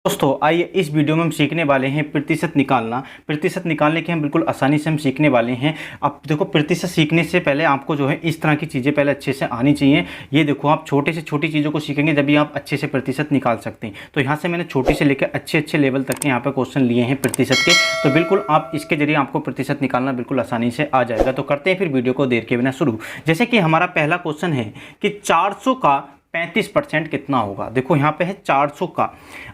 दोस्तों आइए इस वीडियो में हम सीखने वाले हैं प्रतिशत निकालना। प्रतिशत निकालने के हम बिल्कुल आसानी से हम सीखने वाले हैं। अब देखो, प्रतिशत सीखने से पहले आपको जो है इस तरह की चीज़ें पहले अच्छे से आनी चाहिए। ये देखो, आप छोटे से छोटी चीज़ों को सीखेंगे जब भी आप अच्छे से प्रतिशत निकाल सकते हैं। तो यहाँ से मैंने छोटी से लेकर अच्छे लेवल तक के यहाँ पर क्वेश्चन लिए हैं प्रतिशत के। तो बिल्कुल आप इसके जरिए आपको प्रतिशत निकालना बिल्कुल आसानी से आ जाएगा। तो करते हैं फिर वीडियो को देर के बिना शुरू। जैसे कि हमारा पहला क्वेश्चन है कि 400 का 35% कितना होगा। देखो यहाँ पे है 400 का।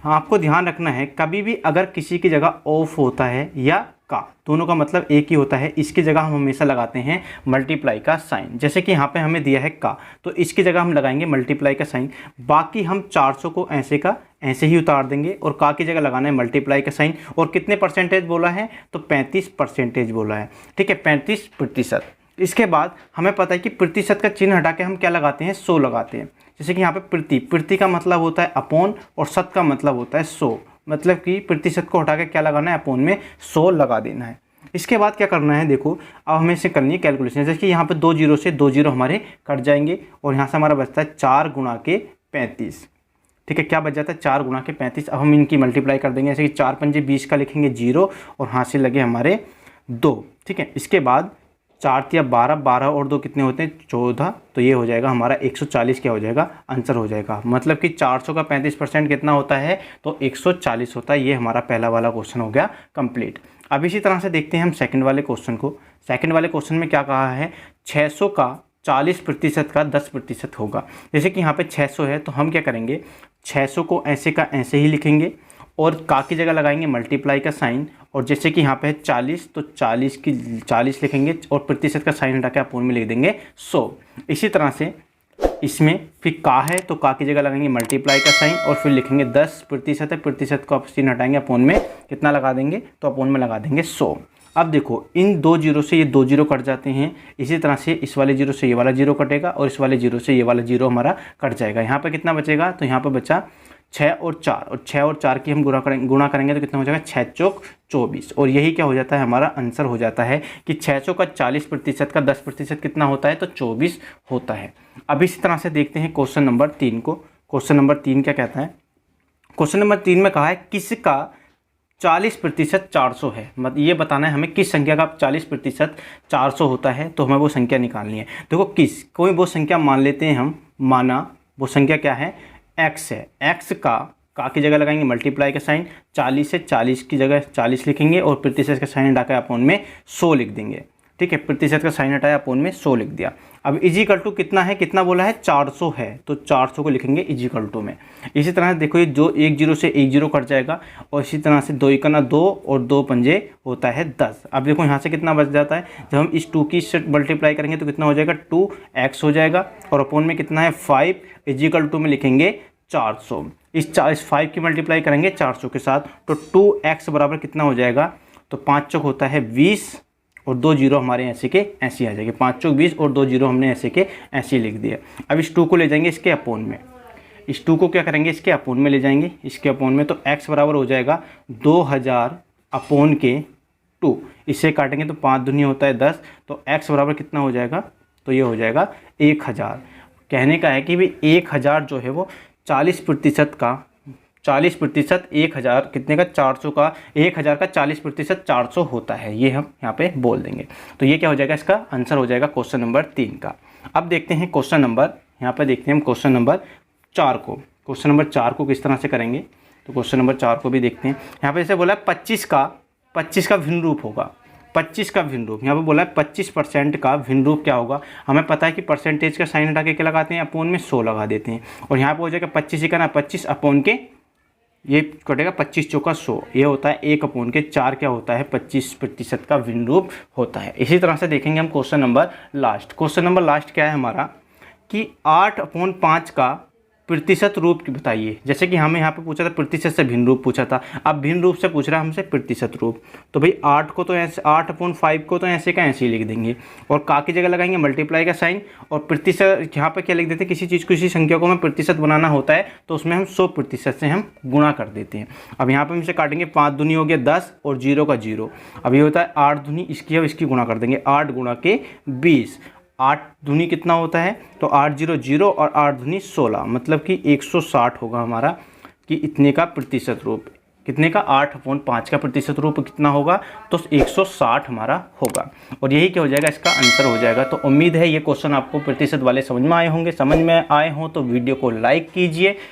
आपको ध्यान रखना है, कभी भी अगर किसी की जगह ऑफ होता है या का, दोनों का मतलब एक ही होता है, इसकी जगह हम हमेशा लगाते हैं मल्टीप्लाई का साइन। जैसे कि यहाँ पे हमें दिया है का, तो इसकी जगह हम लगाएंगे मल्टीप्लाई का साइन। बाकी हम 400 को ऐसे का ऐसे ही उतार देंगे और का की जगह लगाना है मल्टीप्लाई का साइन। और कितने परसेंटेज बोला है, तो 35% बोला है। ठीक है, 35%। इसके बाद हमें पता है कि प्रतिशत का चिन्ह हटा के हम क्या लगाते हैं, 100 लगाते हैं। जैसे कि यहाँ पे प्रति का मतलब होता है अपॉन और शत का मतलब होता है 100। मतलब कि प्रतिशत को हटा के क्या लगाना है, अपॉन में 100 लगा देना है। इसके बाद क्या करना है, देखो अब हमें इसे करनी है कैलकुलेशन। जैसे कि यहाँ पे 2 जीरो से 2 जीरो हमारे कट जाएंगे और यहाँ से हमारा बचता है 4 गुणा के 35। ठीक है, क्या बच जाता है, 4 गुणा के 35। अब हम इनकी मल्टीप्लाई कर देंगे। जैसे कि 4 पंजे 20 का लिखेंगे 0 और हाथ से लगे हमारे 2। ठीक है, इसके बाद 4 तिया 12, 12 और 2 कितने होते हैं, 14। तो ये हो जाएगा हमारा 140 क्या हो जाएगा, आंसर हो जाएगा। मतलब कि 400 का 35% कितना होता है, तो 140 होता है। ये हमारा पहला वाला क्वेश्चन हो गया कंप्लीट। अब इसी तरह से देखते हैं हम सेकंड वाले क्वेश्चन को। सेकंड वाले क्वेश्चन में क्या कहा है, 600 का 40% का 10% होगा। जैसे कि यहाँ पे 600 है तो हम क्या करेंगे, 600 को ऐसे का ऐसे ही लिखेंगे और का की जगह लगाएंगे मल्टीप्लाई का साइन। और जैसे कि यहाँ पे है 40 तो 40 की 40 लिखेंगे और प्रतिशत का साइन हटा के अपोन में लिख देंगे 100। इसी तरह से इसमें फिर का है तो का की जगह लगाएंगे मल्टीप्लाई का साइन और फिर लिखेंगे 10% है, प्रतिशत को आप चिन्ह हटाएंगे, अपोन में कितना लगा देंगे, तो अपोन में लगा देंगे 100। अब देखो इन 2 जीरो से ये 2 जीरो कट जाते हैं। इसी तरह से इस वाले जीरो से ये वाला जीरो कटेगा और इस वाले जीरो से ये वाला जीरो हमारा कट जाएगा। यहाँ पे कितना बचेगा, तो यहाँ पे बचा 6 और 4 और 6 और 4 की हम गुणा करेंगे तो कितना हो जाएगा, 6 चौक 24। और यही क्या हो जाता है, हमारा आंसर हो जाता है कि 600 का 40% का 10% कितना होता है, तो 24 होता है। अब इसी तरह से देखते हैं क्वेश्चन नंबर 3 को। क्वेश्चन नंबर 3 क्या कहता है, क्वेश्चन नंबर 3 में कहा है किसका 40% 400 है। मतलब ये बताना है हमें किस संख्या का 40% 400 होता है, तो हमें वो संख्या निकालनी है। देखो कोई वो संख्या मान लेते हैं हम, माना वो संख्या क्या है, x है। x का की जगह लगाएंगे मल्टीप्लाई का साइन, 40 है 40 की जगह 40 लिखेंगे और प्रतिशत का साइन हटाकर अपोन में 100 लिख देंगे। ठीक है, प्रतिशत का साइन हटाया अपोन में 100 लिख दिया। अब इजिकल टू कितना है, कितना बोला है, 400 है, तो 400 को लिखेंगे इजिकल टू में। इसी तरह से देखो ये जो 1 जीरो से 1 जीरो कट जाएगा और इसी तरह से 2 एकना 2 और 2 पंजे होता है 10। अब देखो यहाँ से कितना बच जाता है, जब हम इस 2 की से मल्टीप्लाई करेंगे तो कितना हो जाएगा, 2x हो जाएगा और अपोन में कितना है 5, इजिकल टू में लिखेंगे 400। इस 5 की मल्टीप्लाई करेंगे 400 के साथ तो 2x बराबर कितना हो जाएगा, तो 5 चौक होता है 20 और 2 जीरो हमारे ऐसे के ऐसे आ जाएंगे। 5 चौक 20 और 2 जीरो हमने ऐसे के ऐसे लिख दिया। अब इस 2 को ले जाएंगे इसके अपोन में, इस 2 को क्या करेंगे, इसके अपोन में ले जाएंगे, इसके अपोन में, तो x बराबर हो जाएगा 2000 अपोन के 2। इससे काटेंगे तो 5 दूनी होता है 10, तो x बराबर कितना हो जाएगा, तो ये हो जाएगा 1000। कहने का है कि भाई 1000 जो है वो 40% का 40% 1000 कितने का, 400 का, 1000 का 40% 400 होता है। ये हम यहाँ पे बोल देंगे। तो ये क्या हो जाएगा, इसका आंसर हो जाएगा क्वेश्चन नंबर 3 का। अब देखते हैं क्वेश्चन नंबर, यहाँ पे देखते हैं हम क्वेश्चन नंबर 4 को। क्वेश्चन नंबर 4 को किस तरह से करेंगे, तो क्वेश्चन नंबर 4 को भी देखते हैं। यहाँ पे जैसे बोला है 25 का भिन्न रूप होगा। 25 का भिन्न रूप, यहाँ पे बोला है 25% का भिन्न रूप क्या होगा। हमें पता है कि परसेंटेज का साइन हटा के क्या लगाते हैं, अपोन में 100 लगा देते हैं। और यहाँ पे हो जाएगा 25 का ना 25 अपोन के, ये कटेगा 25 चौका 100, ये होता है 1 अपोन के 4 क्या होता है, 25% का भिन्न रूप होता है। इसी तरह से देखेंगे हम question number last. Question number last क्या है हमारा, कि 8/5 का प्रतिशत रूप की बताइए। जैसे कि हमें यहाँ पे पूछा था प्रतिशत से भिन्न रूप पूछा था, अब भिन्न रूप से पूछ रहा है हमसे प्रतिशत रूप। तो भाई 8 को तो ऐसे 8/5 को तो ऐसे का ऐसे ही लिख देंगे और का की जगह लगाएंगे मल्टीप्लाई का साइन और प्रतिशत यहाँ पे क्या लिख देते हैं, किसी चीज़ को किसी संख्या को हमें प्रतिशत बनाना होता है तो उसमें हम 100% से हम गुणा कर देते हैं। अब यहाँ पर हम इसे काटेंगे, 5 दूनी हो गया 10 और 0 का 0। अब ये होता है 8 दूनी, इसकी अब इसकी गुणा कर देंगे, 8 गुणा के 20। 8 दूनी कितना होता है, तो 8 0 0 और 8 दूनी 16, मतलब कि 160 होगा हमारा। कि इतने का प्रतिशत रूप, कितने का 8/5 का प्रतिशत रूप कितना होगा, तो 160 हमारा होगा। और यही क्या हो जाएगा, इसका आंसर हो जाएगा। तो उम्मीद है ये क्वेश्चन आपको प्रतिशत वाले समझ में आए होंगे। समझ में आए हों तो वीडियो को लाइक कीजिए।